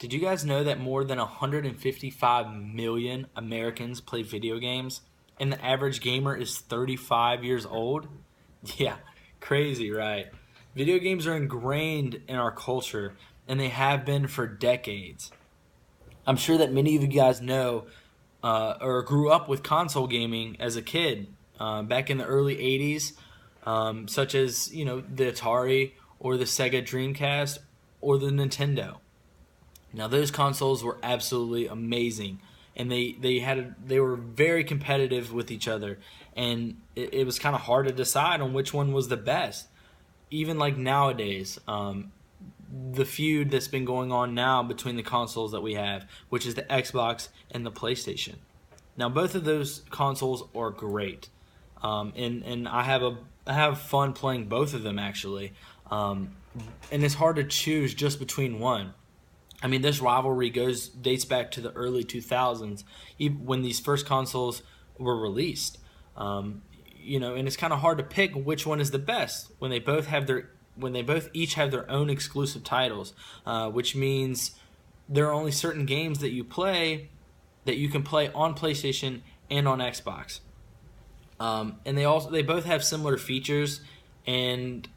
Did you guys know that more than 155 million Americans play video games and the average gamer is 35 years old? Yeah, crazy, right? Video games are ingrained in our culture and they have been for decades. I'm sure that many of you guys know or grew up with console gaming as a kid back in the early 80s, such as, the Atari or the Sega Dreamcast or the Nintendo. Now those consoles were absolutely amazing, and they were very competitive with each other, and it was kind of hard to decide on which one was the best. Even like nowadays, the feud that's been going on now between the consoles that we have, which is the Xbox and the PlayStation. Now both of those consoles are great, and I have fun playing both of them actually, and it's hard to choose just between one. I mean, this rivalry dates back to the early 2000s, even when these first consoles were released. And it's kind of hard to pick which one is the best when they both each have their own exclusive titles, which means there are only certain games that you can play on PlayStation and on Xbox. And they both have similar features and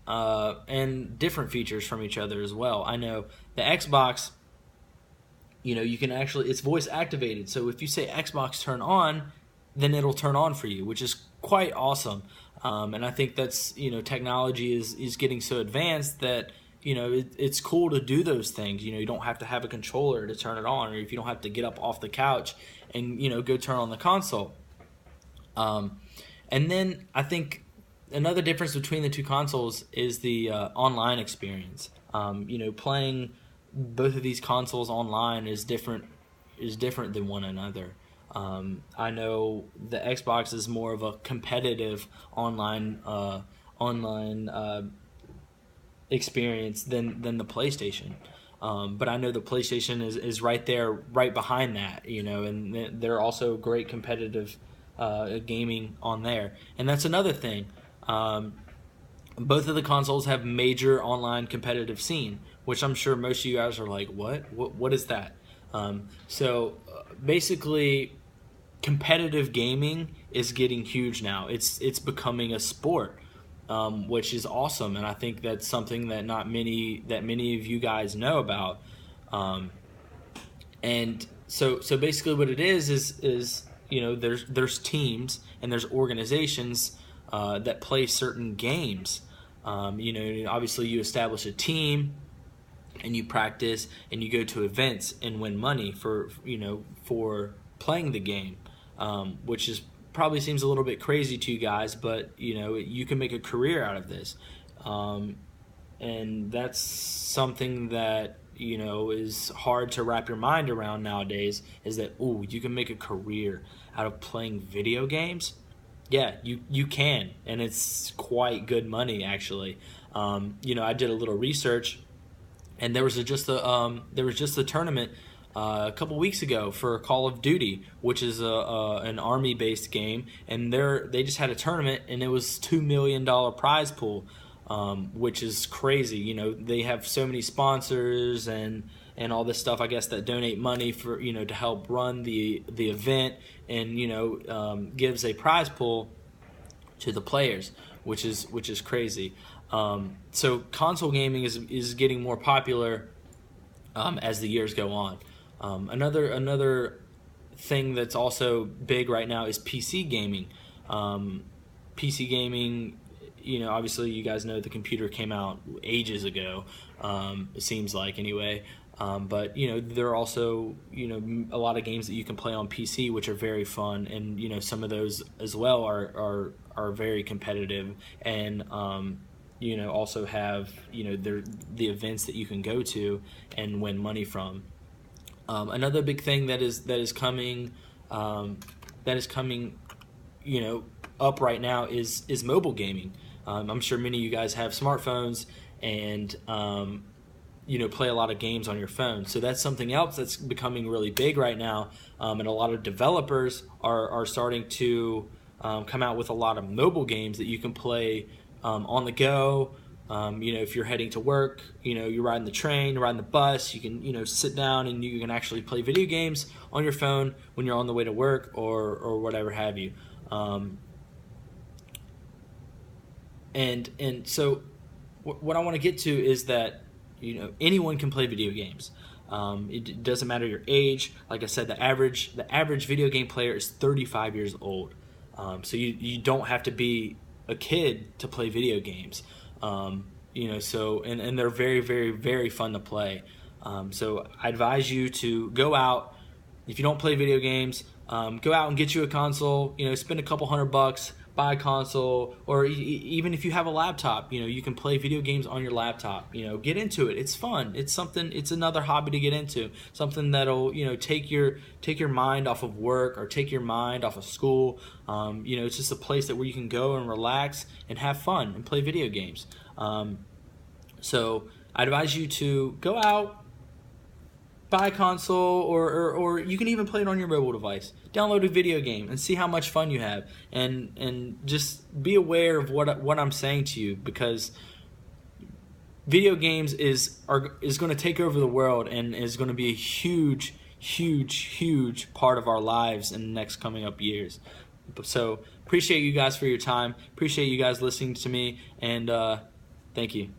different features from each other as well. I know the Xbox, you can actually, it's voice activated. So if you say Xbox turn on, then it'll turn on for you, which is quite awesome. And I think that's, technology is getting so advanced that, it's cool to do those things. You don't have to have a controller to turn it on, or if you don't have to get up off the couch and, go turn on the console. And then I think another difference between the two consoles is the online experience. Playing both of these consoles online is different than one another. I know the Xbox is more of a competitive online experience than the PlayStation. But I know the PlayStation is right there, right behind that, and they're also great competitive gaming on there. And that's another thing. Both of the consoles have major online competitive scene, which I'm sure most of you guys are like, what is that? Basically, competitive gaming is getting huge now. It's becoming a sport, which is awesome, and I think that's something that many of you guys know about. And so basically, what it is there's teams and there's organizations that play certain games. Obviously you establish a team and you practice and you go to events and win money for playing the game, which is probably seems a little bit crazy to you guys, but you can make a career out of this, and that's something that is hard to wrap your mind around nowadays, is that you can make a career out of playing video games. Yeah, you can, and it's quite good money actually. I did a little research, and there was just a tournament a couple weeks ago for Call of Duty, which is an army-based game, and they just had a tournament, and it was $2 million prize pool, which is crazy. They have so many sponsors and all this stuff, I guess, that donate money for to help run the event, and gives a prize pool to the players, which is crazy. So console gaming is getting more popular as the years go on. Another thing that's also big right now is PC gaming. PC gaming, obviously you guys know the computer came out ages ago. It seems like anyway. But there are also a lot of games that you can play on PC which are very fun, and some of those as well are very competitive, and also have the events that you can go to and win money from. Another big thing that is coming up right now is mobile gaming. I'm sure many of you guys have smartphones and play a lot of games on your phone. So that's something else that's becoming really big right now, and a lot of developers are starting to come out with a lot of mobile games that you can play on the go, If you're heading to work, you're riding the train, you're riding the bus, you can, sit down and you can actually play video games on your phone when you're on the way to work or whatever have you. And so what I want to get to is that, anyone can play video games. It doesn't matter your age. Like I said, the average video game player is 35 years old. So you don't have to be a kid to play video games. And they're very, very, very fun to play. So I advise you to go out. If you don't play video games, go out and get you a console. Spend a couple $100, buy a console, or even if you have a laptop, you can play video games on your laptop. Get into it. It's fun. It's another hobby to get into. Something that'll take your mind off of work or take your mind off of school. It's just a place where you can go and relax and have fun and play video games. So I advise you to go out, buy a console, or you can even play it on your mobile device. Download a video game and see how much fun you have, and just be aware of what I'm saying to you, because video games is going to take over the world and is going to be a huge, huge, huge part of our lives in the next coming up years. So appreciate you guys for your time. Appreciate you guys listening to me, and thank you.